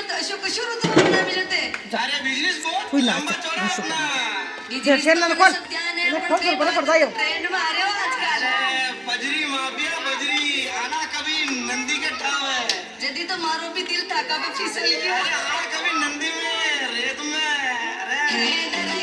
तो अशोक शुरू तो बना मिलते अरे बिजनेस बहुत कोई ना, लंबा चौड़ा अशोक। अपना शेर ना खोल खोल बड़ा पड़ जायो ट्रेंड में आ रहे हो आजकल अरे बजरी माफिया बजरी आना कभी नंदी के ठाव है जदी तो मारो भी दिल था कब फिसल गया अरे आना कभी नंदी में रेत में अरे